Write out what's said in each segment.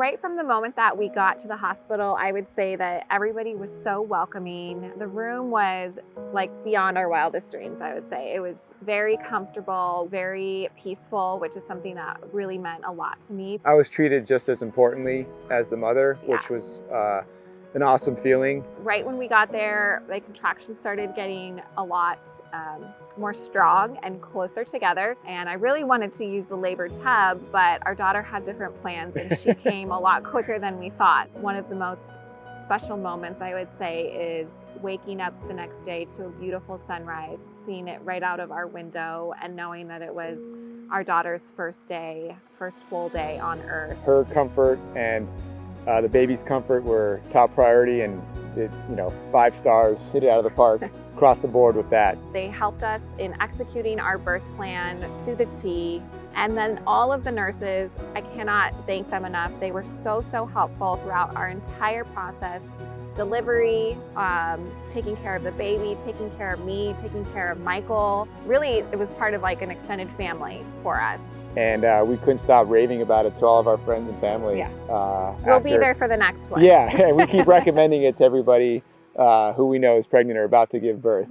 Right from the moment that we got to the hospital, I would say that everybody was so welcoming. The room was like beyond our wildest dreams, I would say. It was very comfortable, very peaceful, which is something that really meant a lot to me. I was treated just as importantly as the mother, which was an awesome feeling. Right when we got there, the contractions started getting a lot more strong and closer together. And I really wanted to use the labor tub, but our daughter had different plans and she came a lot quicker than we thought. One of the most special moments, I would say, is waking up the next day to a beautiful sunrise, seeing it right out of our window and knowing that it was our daughter's first full day on Earth. Her comfort and the baby's comfort were top priority, and 5 stars, hit it out of the park, across the board with that. They helped us in executing our birth plan to the T. And then all of the nurses, I cannot thank them enough. They were so helpful throughout our entire process. Delivery, taking care of the baby, taking care of me, taking care of Michael. Really, it was part of like an extended family for us. And we couldn't stop raving about it to all of our friends and family. Yeah. We'll be there for the next one. Yeah, and we keep recommending it to everybody who we know is pregnant or about to give birth.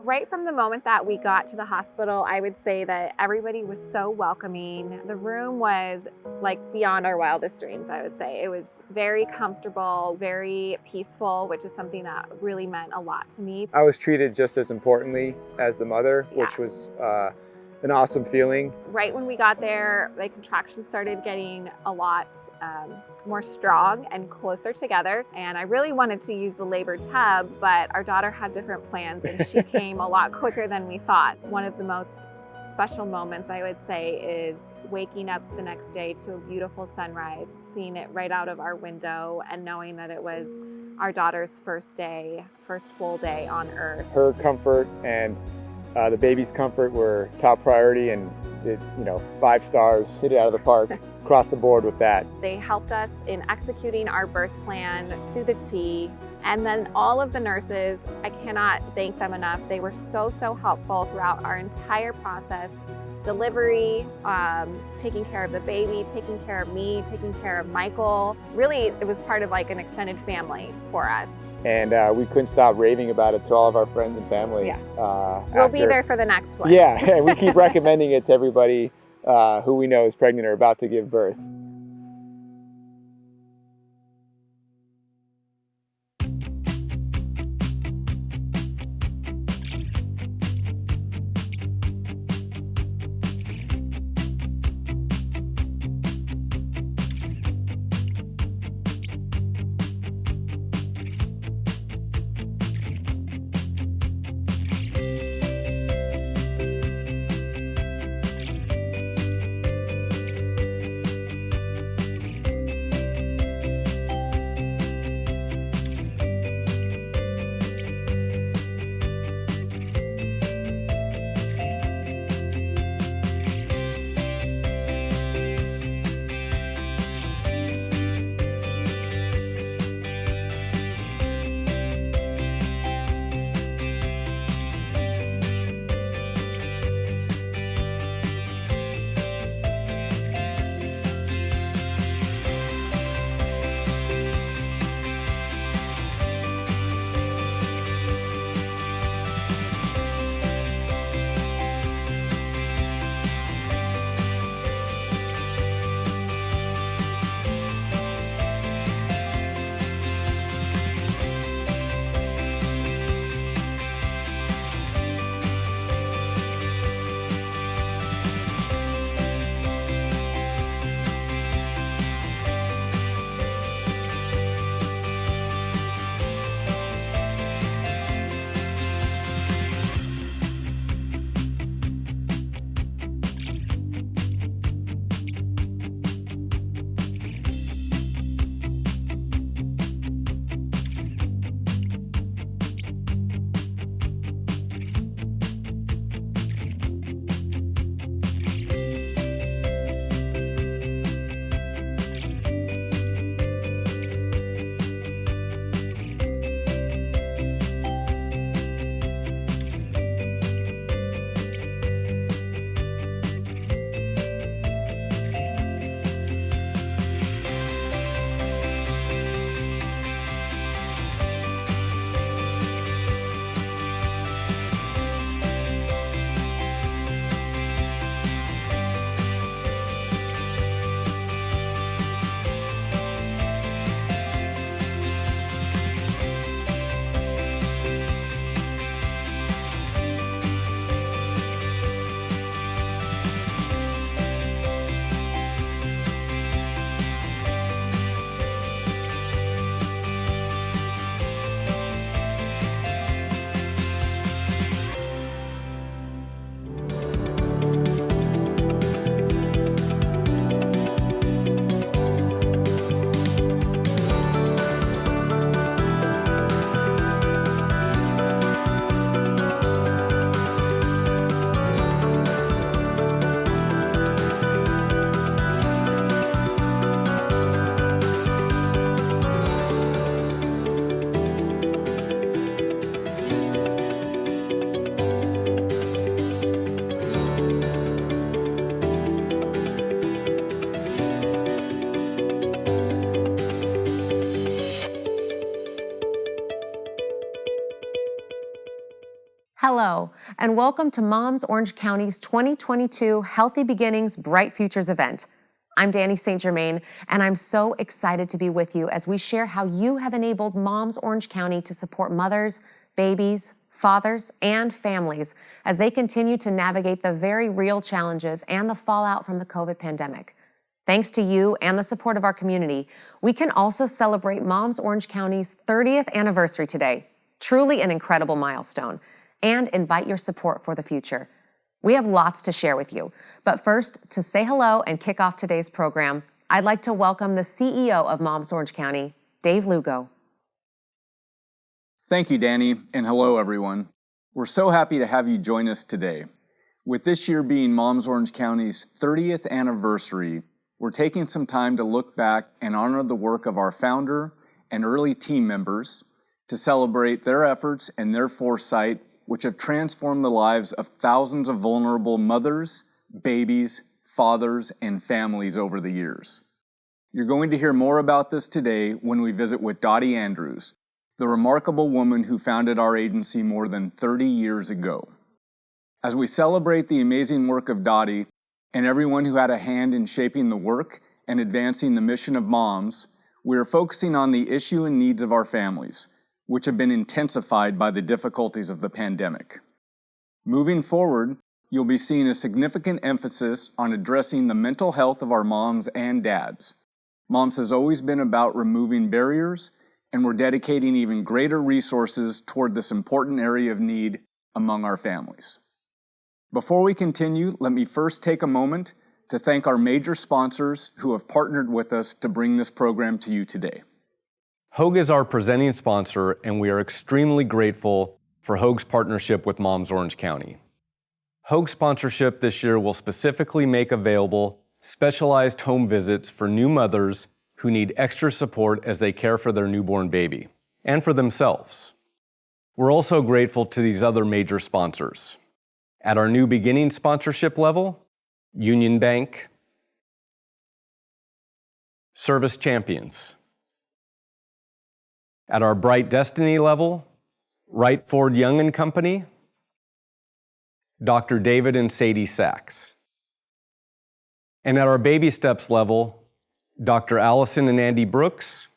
Right from the moment that we got to the hospital, I would say that everybody was so welcoming. The room was like beyond our wildest dreams, I would say. It was very comfortable, very peaceful, which is something that really meant a lot to me. I was treated just as importantly as the mother, which was an awesome feeling. Right when we got there, the contractions started getting a lot more strong and closer together. And I really wanted to use the labor tub, but our daughter had different plans and she came a lot quicker than we thought. One of the most special moments, I would say, is waking up the next day to a beautiful sunrise, seeing it right out of our window and knowing that it was our daughter's first full day on Earth. Her comfort and the baby's comfort were top priority, and 5 stars, hit it out of the park, across the board with that. They helped us in executing our birth plan to the T. And then all of the nurses, I cannot thank them enough. They were so helpful throughout our entire process. Delivery, taking care of the baby, taking care of me, taking care of Michael. Really, it was part of like an extended family for us. And we couldn't stop raving about it to all of our friends and family. Yeah. We'll be there for the next one. Yeah, and we keep recommending it to everybody who we know is pregnant or about to give birth. Hello, and welcome to Moms Orange County's 2022 Healthy Beginnings, Bright Futures event. I'm Danny St. Germain, and I'm so excited to be with you as we share how you have enabled Moms Orange County to support mothers, babies, fathers, and families as they continue to navigate the very real challenges and the fallout from the COVID pandemic. Thanks to you and the support of our community, we can also celebrate Moms Orange County's 30th anniversary today, truly an incredible milestone, and invite your support for the future. We have lots to share with you, but first, to say hello and kick off today's program, I'd like to welcome the CEO of Moms Orange County, Dave Lugo. Thank you, Danny, and hello, everyone. We're so happy to have you join us today. With this year being Moms Orange County's 30th anniversary, we're taking some time to look back and honor the work of our founder and early team members, to celebrate their efforts and their foresight, which have transformed the lives of thousands of vulnerable mothers, babies, fathers, and families over the years. You're going to hear more about this today when we visit with Dottie Andrews, the remarkable woman who founded our agency more than 30 years ago. As we celebrate the amazing work of Dottie and everyone who had a hand in shaping the work and advancing the mission of moms, we are focusing on the issue and needs of our families, which have been intensified by the difficulties of the pandemic. Moving forward, you'll be seeing a significant emphasis on addressing the mental health of our moms and dads. Moms has always been about removing barriers, and we're dedicating even greater resources toward this important area of need among our families. Before we continue, let me first take a moment to thank our major sponsors who have partnered with us to bring this program to you today. Hoag is our presenting sponsor, and we are extremely grateful for Hoag's partnership with Moms Orange County. Hoag sponsorship this year will specifically make available specialized home visits for new mothers who need extra support as they care for their newborn baby, and for themselves. We're also grateful to these other major sponsors. At our New Beginning sponsorship level, Union Bank, Service Champions. At our Bright Destiny level, Wright Ford Young and Company, Dr. David and Sadie Sachs. And at our Baby Steps level, Dr. Allison and Andy Brooks,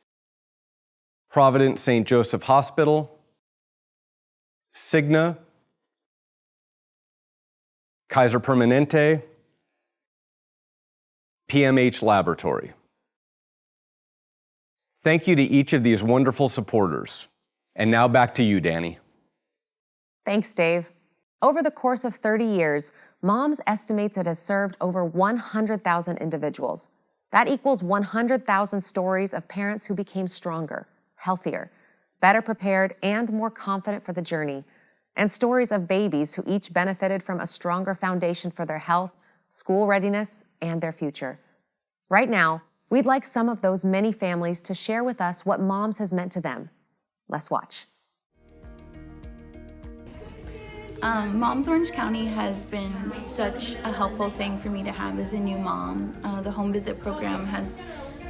Providence St. Joseph Hospital, Cigna, Kaiser Permanente, PMH Laboratory. Thank you to each of these wonderful supporters. And now back to you, Danny. Thanks, Dave. Over the course of 30 years, Moms estimates it has served over 100,000 individuals. That equals 100,000 stories of parents who became stronger, healthier, better prepared, and more confident for the journey, and stories of babies who each benefited from a stronger foundation for their health, school readiness, and their future. Right now, we'd like some of those many families to share with us what Moms has meant to them. Let's watch. Moms Orange County has been such a helpful thing for me to have as a new mom. The home visit program has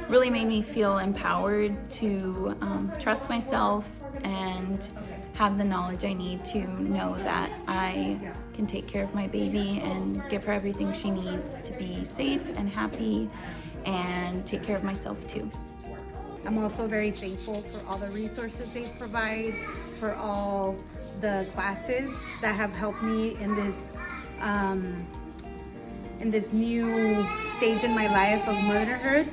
really made me feel empowered to trust myself and have the knowledge I need to know that I can take care of my baby and give her everything she needs to be safe and happy and take care of myself too. I'm also very thankful for all the resources they provide, for all the classes that have helped me in this new stage in my life of motherhood,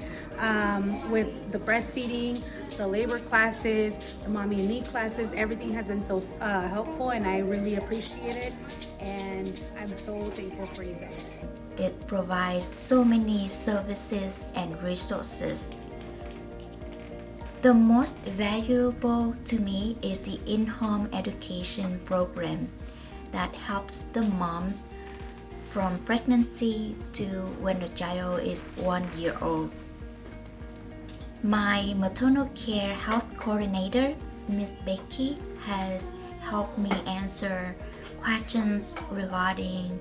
with the breastfeeding, the labor classes, the mommy and me classes. Everything has been so helpful, and I really appreciate it, and I'm so thankful for you guys. It provides so many services and resources. The most valuable to me is the in-home education program that helps the moms from pregnancy to when the child is 1 year old. My maternal care health coordinator, Miss Becky, has helped me answer questions regarding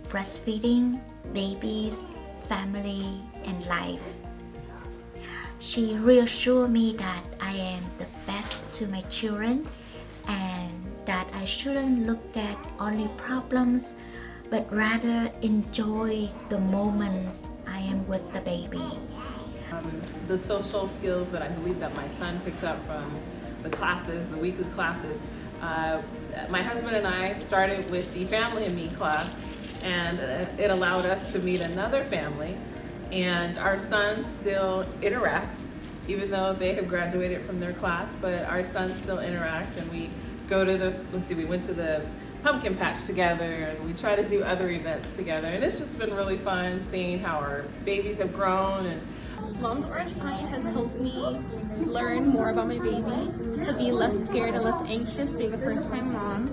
breastfeeding, babies, family, and life. She reassured me that I am the best to my children and that I shouldn't look at only problems, but rather enjoy the moments I am with the baby. The social skills that I believe that my son picked up from the classes, the weekly classes. My husband and I started with the Family and Me class, and it allowed us to meet another family. And our sons still interact, even though they have graduated from their class, but our sons still interact, and we go to we went to the pumpkin patch together, and we try to do other events together. And it's just been really fun seeing how our babies have grown. And Moms Orange County has helped me learn more about my baby, to be less scared and less anxious being a first-time mom.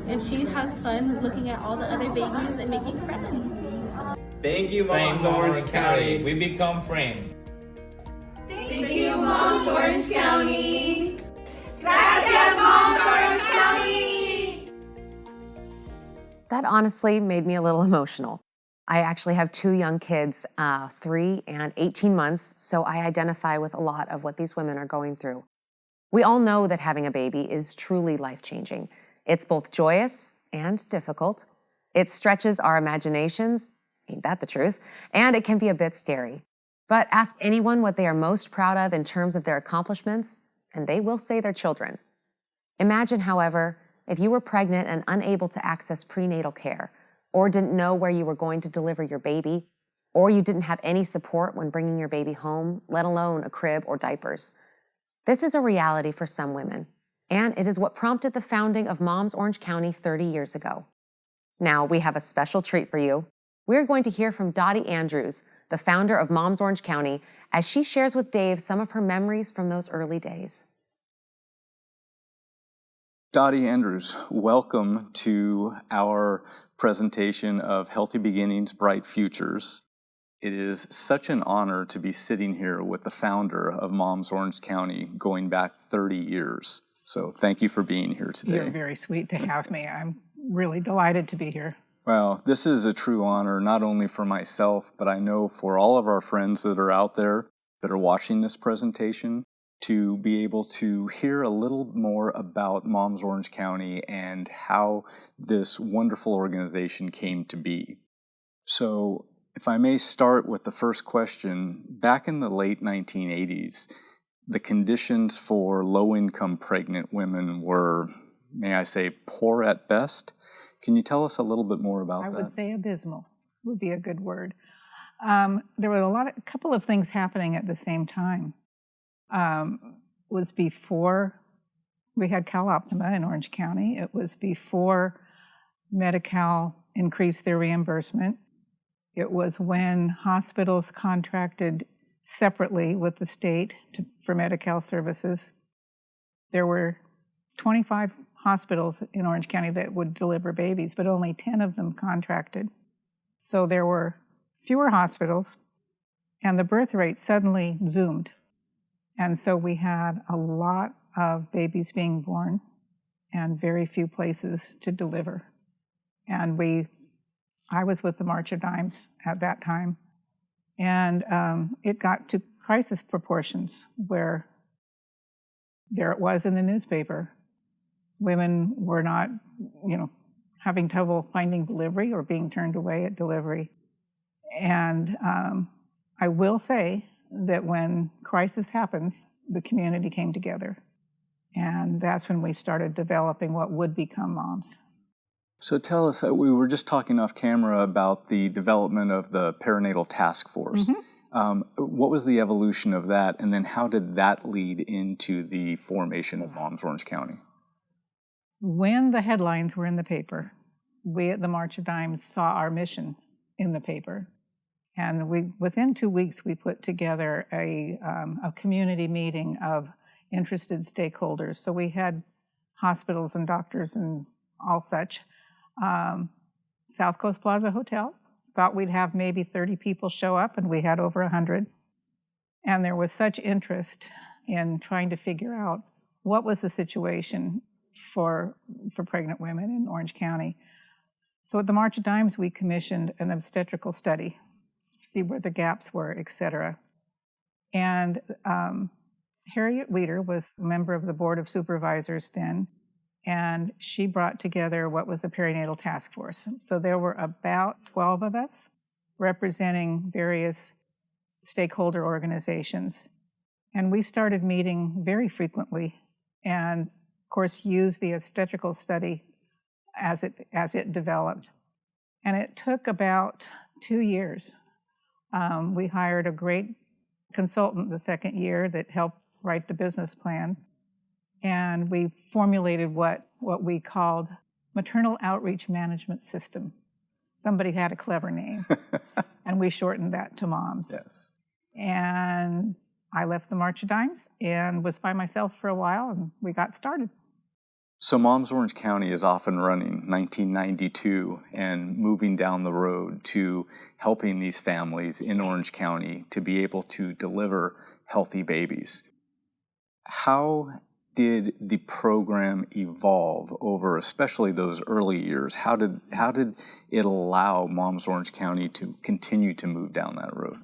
And she has fun looking at all the other babies and making friends. Thank you, Moms Orange County. We become friends. Thank you, Moms Orange County. Gracias, Moms Orange County! That honestly made me a little emotional. I actually have two young kids, 3 and 18 months, so I identify with a lot of what these women are going through. We all know that having a baby is truly life-changing. It's both joyous and difficult. It stretches our imaginations, ain't that the truth, and it can be a bit scary. But ask anyone what they are most proud of in terms of their accomplishments, and they will say their children. Imagine, however, if you were pregnant and unable to access prenatal care, or didn't know where you were going to deliver your baby, or you didn't have any support when bringing your baby home, let alone a crib or diapers. This is a reality for some women, and it is what prompted the founding of Moms Orange County 30 years ago. Now, we have a special treat for you. We're going to hear from Dottie Andrews, the founder of Moms Orange County, as she shares with Dave some of her memories from those early days. Dottie Andrews, welcome to our presentation of Healthy Beginnings, Bright Futures. It is such an honor to be sitting here with the founder of Moms Orange County going back 30 years. So thank you for being here today. You're very sweet to have me. I'm really delighted to be here. Well, this is a true honor, not only for myself, but I know for all of our friends that are out there that are watching this presentation, to be able to hear a little more about Moms Orange County and how this wonderful organization came to be. So, if I may start with the first question, back in the late 1980s, the conditions for low-income pregnant women were, may I say, poor at best. Can you tell us a little bit more about that? I would say abysmal would be a good word. There were a couple of things happening at the same time. Was before we had Cal Optima in Orange County. It was before Medi-Cal increased their reimbursement. It was when hospitals contracted separately with the state for Medi-Cal services. There were 25 hospitals in Orange County that would deliver babies, but only 10 of them contracted. So there were fewer hospitals, and the birth rate suddenly zoomed. And so we had a lot of babies being born and very few places to deliver. And I was with the March of Dimes at that time, and it got to crisis proportions where there it was in the newspaper. Women were not, having trouble finding delivery or being turned away at delivery. And I will say that when crisis happens, the community came together. And that's when we started developing what would become Moms. So tell us, we were just talking off camera about the development of the perinatal task force. Mm-hmm. What was the evolution of that, and then how did that lead into the formation of Moms Orange County? When the headlines were in the paper, we at the March of Dimes saw our mission in the paper. And within 2 weeks, we put together a community meeting of interested stakeholders. So we had hospitals and doctors and all such. South Coast Plaza Hotel thought we'd have maybe 30 people show up, and we had over 100. And there was such interest in trying to figure out what was the situation for pregnant women in Orange County. So at the March of Dimes, we commissioned an obstetrical study, see where the gaps were, et cetera. And Harriet Weeder was a member of the Board of Supervisors then, and she brought together what was a perinatal task force. So there were about 12 of us representing various stakeholder organizations. And we started meeting very frequently and, of course, used the obstetrical study as it developed. And it took about 2 years. We hired a great consultant the second year that helped write the business plan. And we formulated what we called Maternal Outreach Management System. Somebody had a clever name, and we shortened that to Moms. Yes. And I left the March of Dimes and was by myself for a while, and we got started. So Moms Orange County is off and running 1992 and moving down the road to helping these families in Orange County to be able to deliver healthy babies. How did the program evolve over, especially those early years? How did it allow Moms Orange County to continue to move down that road?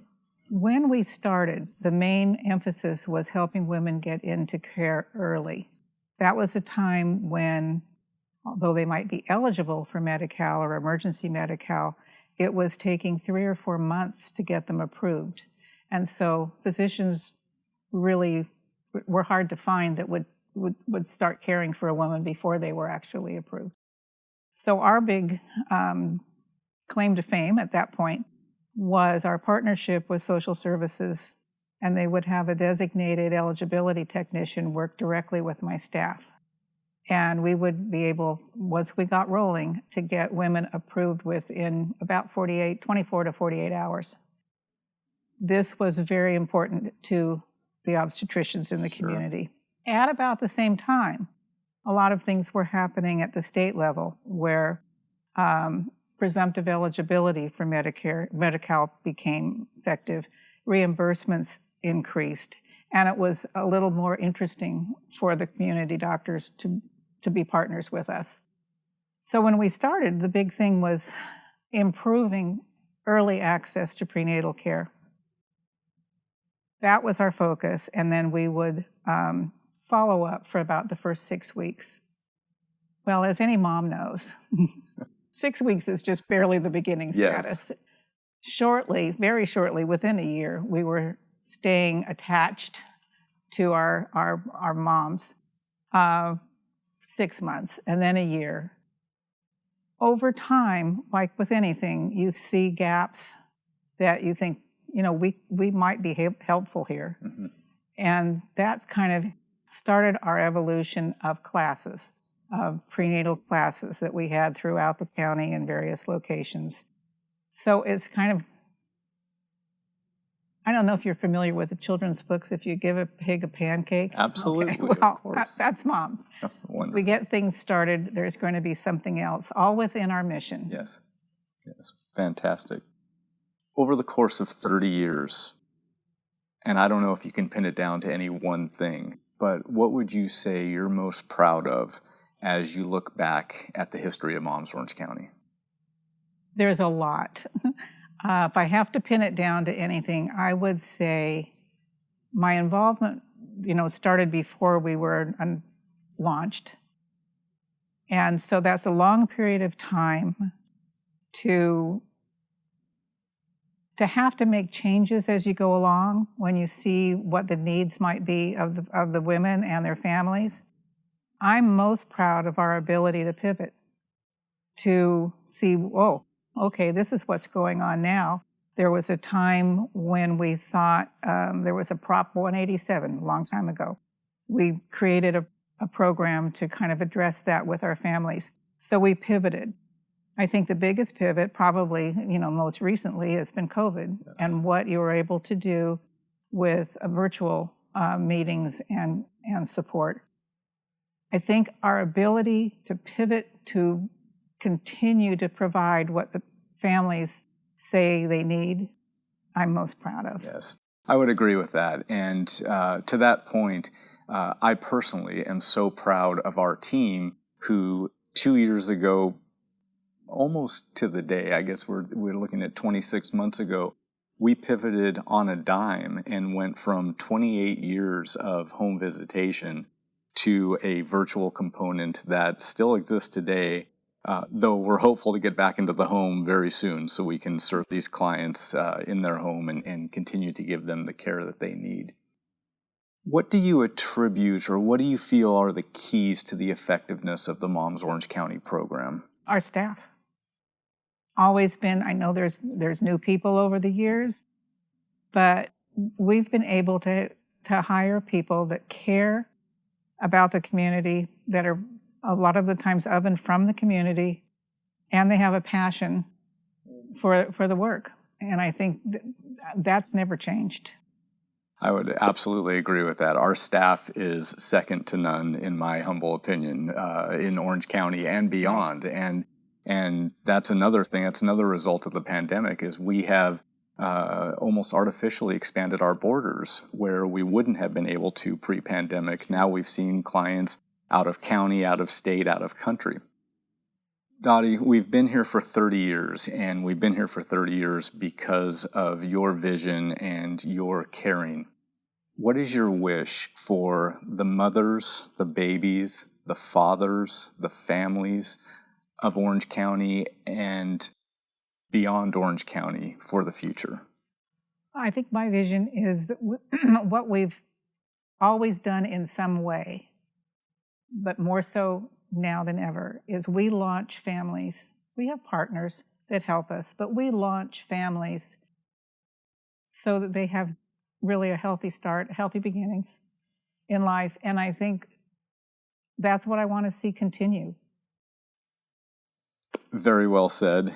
When we started, the main emphasis was helping women get into care early. That was a time when, although they might be eligible for Medi-Cal or emergency Medi-Cal, it was taking 3 or 4 months to get them approved. And so physicians really were hard to find that would start caring for a woman before they were actually approved. So our big claim to fame at that point was our partnership with social services, and they would have a designated eligibility technician work directly with my staff. And we would be able, once we got rolling, to get women approved within about 24 to 48 hours. This was very important to the obstetricians in the community. At about the same time, a lot of things were happening at the state level where presumptive eligibility for Medi-Cal became effective, reimbursements increased, and it was a little more interesting for the community doctors to be partners with us. So when we started, the big thing was improving early access to prenatal care. That was our focus, and then we would follow up for about the first 6 weeks. Well, as any mom knows, 6 weeks is just barely the beginning status. Yes. Shortly, very shortly, within a year, we were staying attached to our moms. 6 months, and then a year. Over time, like with anything, you see gaps that you think, we might be helpful here. Mm-hmm. And that's kind of started our evolution of classes, of prenatal classes that we had throughout the county in various locations. So it's kind of, I don't know if you're familiar with the children's books, If You Give a Pig a Pancake. Absolutely, okay. Well, of course. That's moms. Wonderful. We get things started, there's going to be something else, all within our mission. Yes, fantastic. Over the course of 30 years, and I don't know if you can pin it down to any one thing, but what would you say you're most proud of as you look back at the history of Moms Orange County? There's a lot. If I have to pin it down to anything, I would say my involvement, started before we were launched. And so that's a long period of time to have to make changes as you go along when you see what the needs might be of the women and their families. I'm most proud of our ability to pivot, to see, okay, this is what's going on now. There was a time when we thought there was a Prop 187 a long time ago. We created a program to kind of address that with our families. So we pivoted. I think the biggest pivot probably, most recently has been COVID. Yes. And what you were able to do with virtual meetings and support. I think our ability to pivot to continue to provide what the families say they need, I'm most proud of. Yes, I would agree with that. And to that point, I personally am so proud of our team who 2 years ago, almost to the day, I guess we're looking at 26 months ago, we pivoted on a dime and went from 28 years of home visitation to a virtual component that still exists today, though we're hopeful to get back into the home very soon so we can serve these clients in their home and continue to give them the care that they need. What do you attribute or what do you feel are the keys to the effectiveness of the Moms Orange County program? Our staff. Always been, I know there's new people over the years, but we've been able to hire people that care about the community, that are a lot of the times of and from the community, and they have a passion for the work. And I think that's never changed. I would absolutely agree with that. Our staff is second to none, in my humble opinion, in Orange County and beyond. And that's another thing, that's another result of the pandemic, is we have almost artificially expanded our borders where we wouldn't have been able to pre-pandemic. Now we've seen clients out of county, out of state, out of country. Dottie, we've been here for 30 years, and we've been here for 30 years because of your vision and your caring. What is your wish for the mothers, the babies, the fathers, the families of Orange County and beyond Orange County for the future? I think my vision is that what we've always done in some way, but more so now than ever, is we launch families. We have partners that help us, but we launch families so that they have really a healthy start, healthy beginnings in life. And I think that's what I want to see continue. Very well said.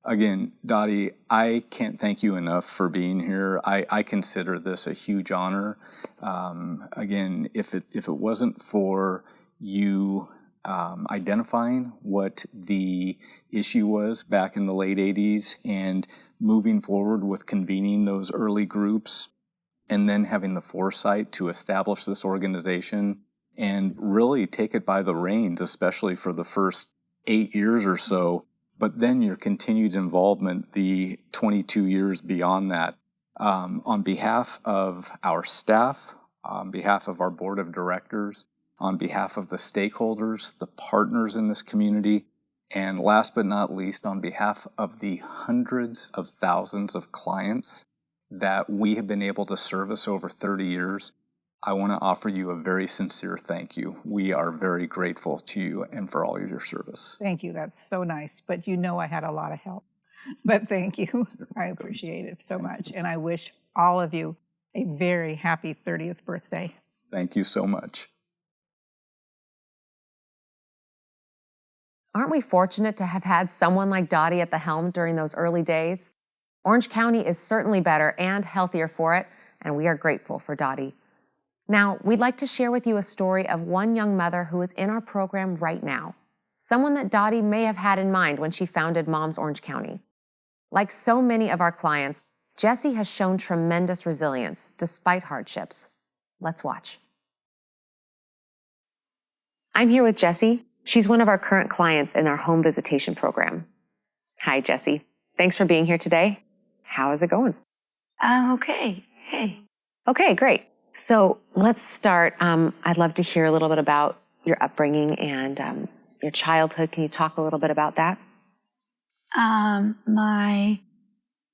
Again, Dottie, I can't thank you enough for being here. I consider this a huge honor. Again, if it wasn't for you identifying what the issue was back in the late 80s and moving forward with convening those early groups and then having the foresight to establish this organization and really take it by the reins, especially for the first 8 years or so, but then your continued involvement the 22 years beyond that. On behalf of our staff, on behalf of our board of directors, on behalf of the stakeholders, the partners in this community, and last but not least, on behalf of the hundreds of thousands of clients that we have been able to service over 30 years, I want to offer you a very sincere thank you. We are very grateful to you and for all of your service. Thank you. That's so nice. But you know I had a lot of help. But thank you. I appreciate it so much. And I wish all of you a very happy 30th birthday. Thank you so much. Aren't we fortunate to have had someone like Dottie at the helm during those early days? Orange County is certainly better and healthier for it, and we are grateful for Dottie. Now, we'd like to share with you a story of one young mother who is in our program right now, someone that Dottie may have had in mind when she founded Moms Orange County. Like so many of our clients, Jessie has shown tremendous resilience despite hardships. Let's watch. I'm here with Jessie. She's one of our current clients in our home visitation program. Hi, Jessie. Thanks for being here today. How is it going? Okay. Hey. Okay, great. So let's start. I'd love to hear a little bit about your upbringing and your childhood. Can you talk a little bit about that? My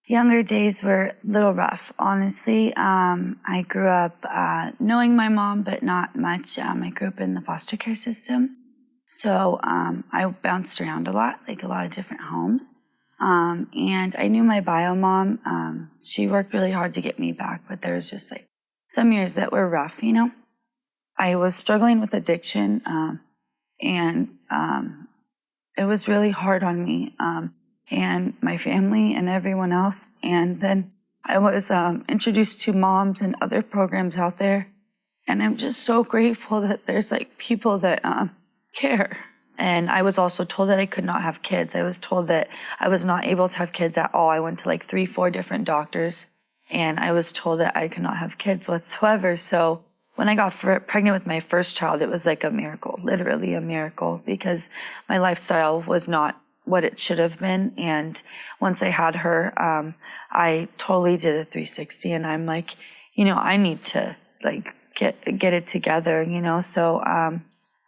younger days were a little rough, honestly. I grew up knowing my mom, but not much. I grew up in the foster care system. So I bounced around a lot, like a lot of different homes. And I knew my bio mom. She worked really hard to get me back, but there was just like some years that were rough, you know. I was struggling with addiction, and it was really hard on me and my family and everyone else. And then I was introduced to moms and other programs out there, and I'm just so grateful that there's like people that care. And I was also told that I could not have kids. I was told that I was not able to have kids at all. I went to like 3-4 different doctors, and I was told that I could not have kids whatsoever. So when I got pregnant with my first child, it was like a miracle, literally a miracle, because my lifestyle was not what it should have been. And once I had her, I totally did a 360, and I'm like, you know, I need to like get it together, you know. So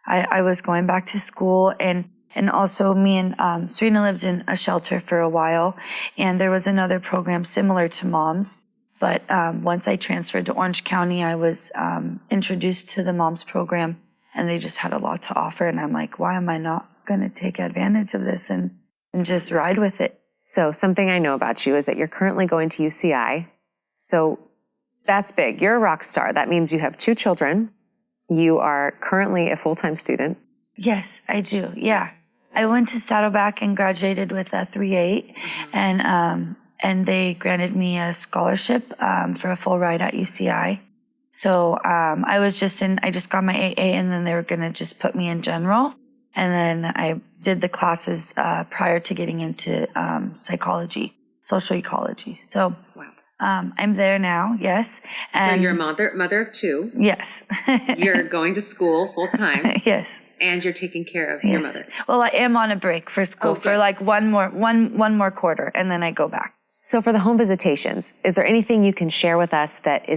I was going back to school, and also me and Serena lived in a shelter for a while, and there was another program similar to Moms. But once I transferred to Orange County, I was introduced to the Moms program, and they just had a lot to offer. And I'm like, why am I not going to take advantage of this and just ride with it? So something I know about you is that you're currently going to UCI. So that's big. You're a rock star. That means you have 2 children. You are currently a full-time student. Yes, I do. Yeah. I went to Saddleback and graduated with a 3.8, and they granted me a scholarship for a full ride at UCI. So I just got my AA, and then they were going to just put me in general. And then I did the classes prior to getting into psychology. social ecology. So I'm there now, yes. And so you're a mother of two. Yes. You're going to school full time. Yes. And you're taking care of your mother. Well, I am on a break for school for like one more quarter, and then I go back. So for the home visitations, is there anything you can share with us that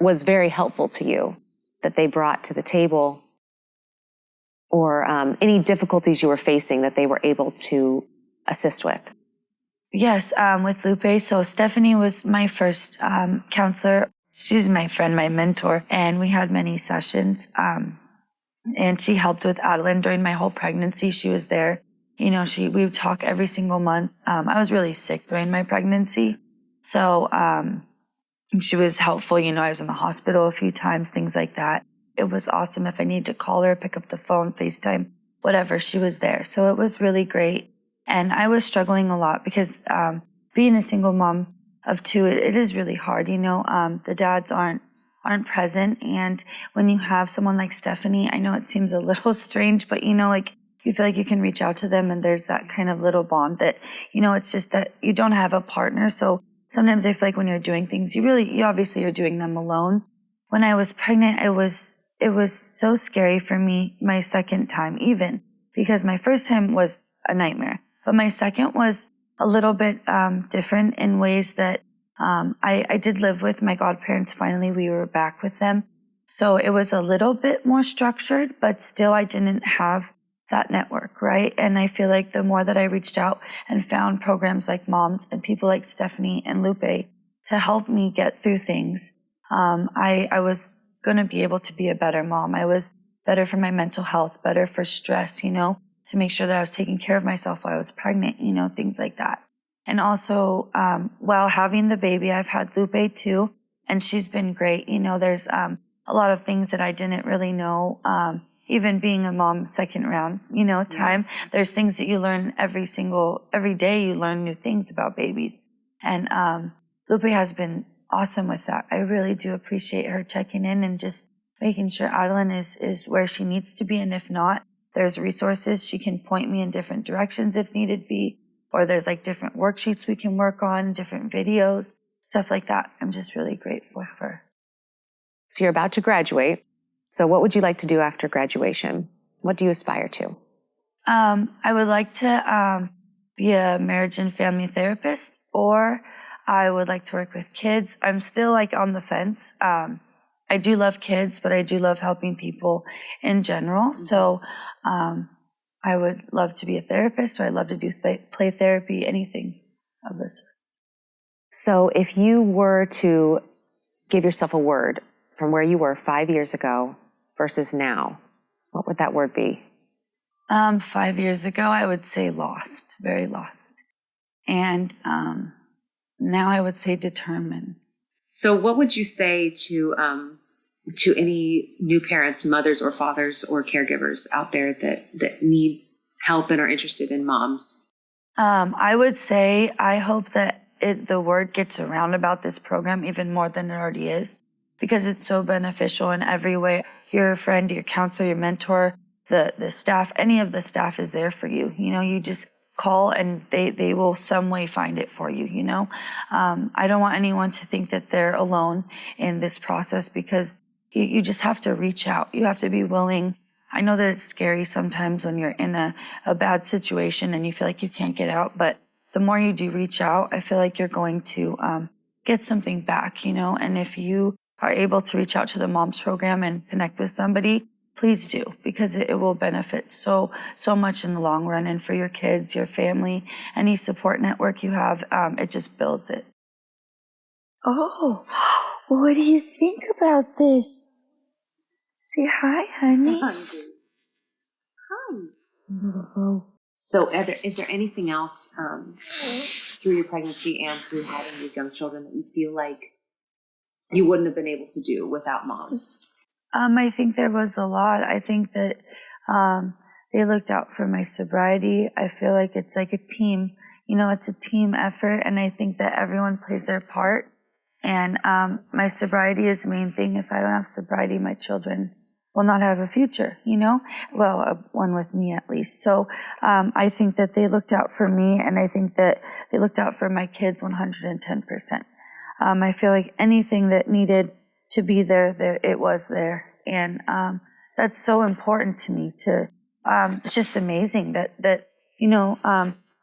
was very helpful to you that they brought to the table, or any difficulties you were facing that they were able to assist with? Yes, with Lupe. So Stephanie was my first counselor. She's my friend, my mentor, and we had many sessions. And she helped with Adeline during my whole pregnancy. She was there. You know, we would talk every single month. I was really sick during my pregnancy. So she was helpful. You know, I was in the hospital a few times, things like that. It was awesome. If I needed to call her, pick up the phone, FaceTime, whatever, she was there. So it was really great. And I was struggling a lot because being a single mom of two, it is really hard. You know, the dads aren't present. And when you have someone like Stephanie, I know it seems a little strange, but you know, like you feel like you can reach out to them and there's that kind of little bond that, you know, it's just that you don't have a partner. So sometimes I feel like when you're doing things, you obviously are doing them alone. When I was pregnant, it was so scary for me, my second time even, because my first time was a nightmare, but my second was a little bit different in ways that I did live with my godparents. Finally, we were back with them. So it was a little bit more structured, but still I didn't have that network, right? And I feel like the more that I reached out and found programs like Moms and people like Stephanie and Lupe to help me get through things, I was going to be able to be a better mom. I was better for my mental health, better for stress, you know, to make sure that I was taking care of myself while I was pregnant, you know, things like that. And also, while having the baby, I've had Lupe too, and she's been great. You know, there's a lot of things that I didn't really know, even being a mom second round, you know, time. There's things that you learn every day you learn new things about babies. And Lupe has been awesome with that. I really do appreciate her checking in and just making sure Adeline is where she needs to be. And if not, there's resources. She can point me in different directions if needed be. Or there's like different worksheets we can work on, different videos, stuff like that. I'm just really grateful for her. So you're about to graduate. So what would you like to do after graduation? What do you aspire to? I would like to be a marriage and family therapist, or I would like to work with kids. I'm still like on the fence. I do love kids, but I do love helping people in general. So I would love to be a therapist, or I'd love to do play therapy, anything of this sort. So if you were to give yourself a word from where you were 5 years ago versus now, what would that word be? 5 years ago, I would say lost, very lost. And now I would say determined. So what would you say to any new parents, mothers or fathers or caregivers out there that need help and are interested in moms? I would say I hope that the word gets around about this program even more than it already is, because it's so beneficial in every way. Your friend, your counselor, your mentor, the staff, any of the staff is there for you. You know, you just call and they will some way find it for you, you know. I don't want anyone to think that they're alone in this process, because you just have to reach out. You have to be willing. I know that it's scary sometimes when you're in a bad situation and you feel like you can't get out, but the more you do reach out, I feel like you're going to get something back, you know. And if you are able to reach out to the Moms program and connect with somebody, please do, because it will benefit so much in the long run. And for your kids, your family, any support network you have, it just builds it. Oh, what do you think about this? Say hi, honey. Hi. So is there anything else through your pregnancy and through having your young children that you feel like you wouldn't have been able to do without Moms? I think there was a lot. I think that they looked out for my sobriety. I feel like it's like a team. You know, it's a team effort, and I think that everyone plays their part. And my sobriety is the main thing. If I don't have sobriety, my children will not have a future, well, one with me at least. So I think that they looked out for me, and I think that they looked out for my kids 110%. I feel like anything that needed to be there, it was there. And that's so important to me. It's just amazing that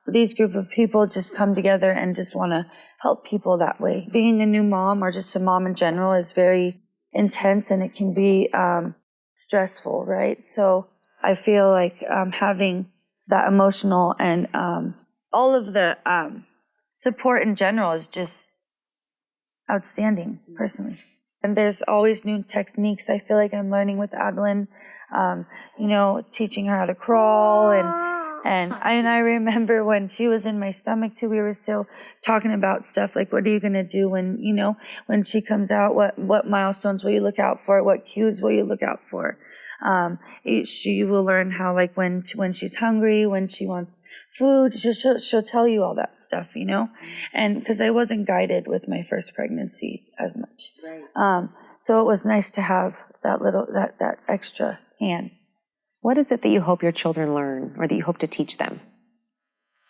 these group of people just come together and just want to help people that way. Being a new mom, or just a mom in general, is very intense, and it can be stressful, right? So I feel like having that emotional and all of the support in general is just outstanding, personally. And there's always new techniques I feel like I'm learning with Adeline, teaching her how to crawl. And I remember when she was in my stomach too, we were still talking about stuff like, what are you going to do when she comes out? What milestones will you look out for? What cues will you look out for? She will learn how, like, when she's hungry, when she wants food, she'll tell you all that stuff, and because I wasn't guided with my first pregnancy as much. Right. So it was nice to have that extra hand. What is it that you hope your children learn, or that you hope to teach them?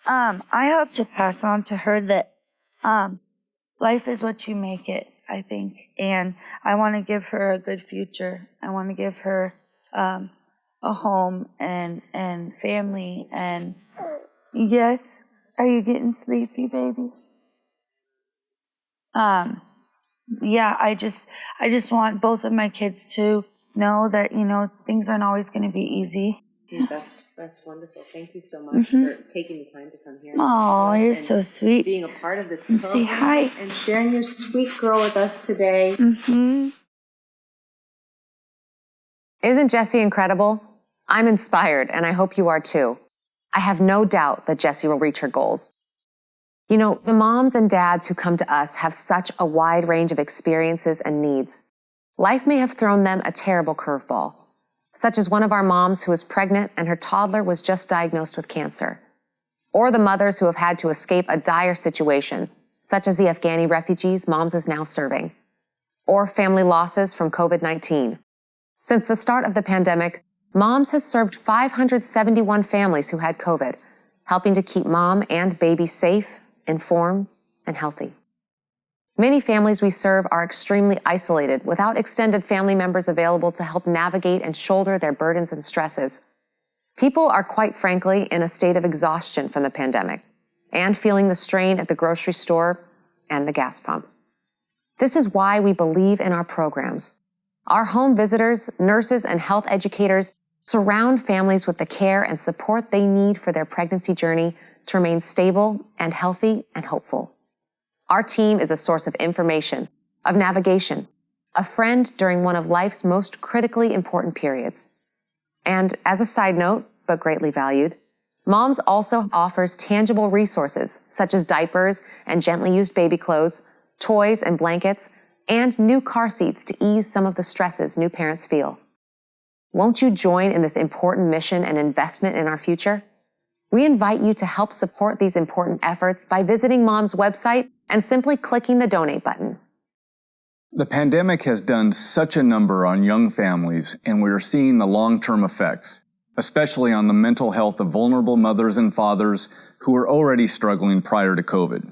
I hope to pass on to her that life is what you make it, I think. And I want to give her a good future. I want to give her a home and family. And yes, are you getting sleepy, baby? Yeah, I just want both of my kids to know that, things aren't always going to be easy. Yeah, that's wonderful. Thank you so much for taking the time to come here. Oh, you're so sweet. Being a part of this And program. say hi. And sharing your sweet girl with us today. Isn't Jessie incredible? I'm inspired, and I hope you are too. I have no doubt that Jessie will reach her goals. The moms and dads who come to us have such a wide range of experiences and needs. Life may have thrown them a terrible curveball, such as one of our moms who is pregnant and her toddler was just diagnosed with cancer, or the mothers who have had to escape a dire situation, such as the Afghani refugees Moms is now serving, or family losses from COVID-19. Since the start of the pandemic, Moms has served 571 families who had COVID, helping to keep mom and baby safe, informed, and healthy. Many families we serve are extremely isolated, without extended family members available to help navigate and shoulder their burdens and stresses. People are, quite frankly, in a state of exhaustion from the pandemic and feeling the strain at the grocery store and the gas pump. This is why we believe in our programs. Our home visitors, nurses, and health educators surround families with the care and support they need for their pregnancy journey to remain stable and healthy and hopeful. Our team is a source of information, of navigation, a friend during one of life's most critically important periods. And as a side note, but greatly valued, Moms also offers tangible resources such as diapers and gently used baby clothes, toys and blankets, and new car seats to ease some of the stresses new parents feel. Won't you join in this important mission and investment in our future? We invite you to help support these important efforts by visiting Mom's website and simply clicking the donate button. The pandemic has done such a number on young families, and we are seeing the long-term effects, especially on the mental health of vulnerable mothers and fathers who were already struggling prior to COVID.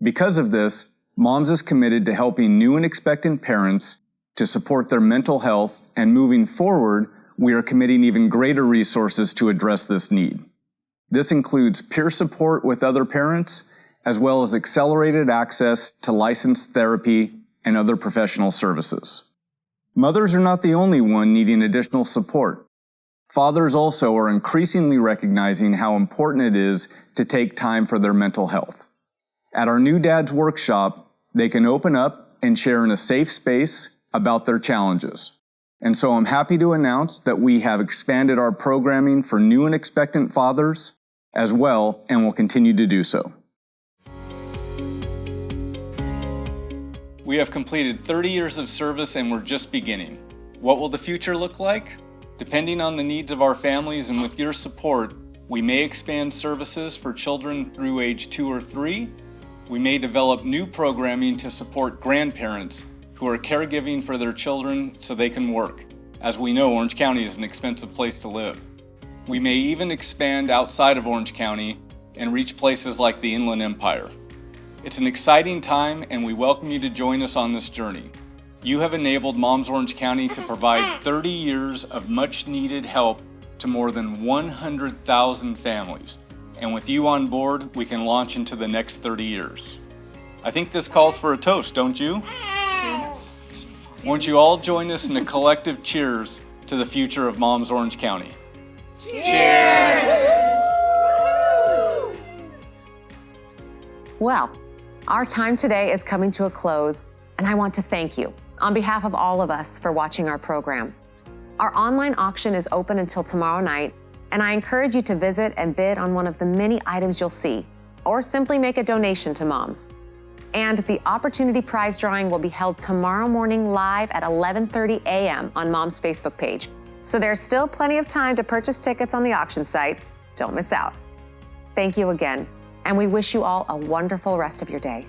Because of this, Moms is committed to helping new and expectant parents to support their mental health, and moving forward, we are committing even greater resources to address this need. This includes peer support with other parents, as well as accelerated access to licensed therapy and other professional services. Mothers are not the only one needing additional support. Fathers also are increasingly recognizing how important it is to take time for their mental health. At our New Dads workshop, they can open up and share in a safe space about their challenges. And so I'm happy to announce that we have expanded our programming for new and expectant fathers as well, and will continue to do so. We have completed 30 years of service, and we're just beginning. What will the future look like? Depending on the needs of our families and with your support, we may expand services for children through age 2 or 3. We may develop new programming to support grandparents who are caregiving for their children so they can work, as we know Orange County is an expensive place to live. We may even expand outside of Orange County and reach places like the Inland Empire. It's an exciting time, and we welcome you to join us on this journey. You have enabled Moms Orange County to provide 30 years of much needed help to more than 100,000 families. And with you on board, we can launch into the next 30 years. I think this calls for a toast, don't you? Won't you all join us in a collective cheers to the future of Moms Orange County? Cheers! Well, our time today is coming to a close, and I want to thank you on behalf of all of us for watching our program. Our online auction is open until tomorrow night, and I encourage you to visit and bid on one of the many items you'll see, or simply make a donation to Moms. And the opportunity prize drawing will be held tomorrow morning live at 11:30 a.m. on Mom's Facebook page. So there's still plenty of time to purchase tickets on the auction site. Don't miss out. Thank you again, and we wish you all a wonderful rest of your day.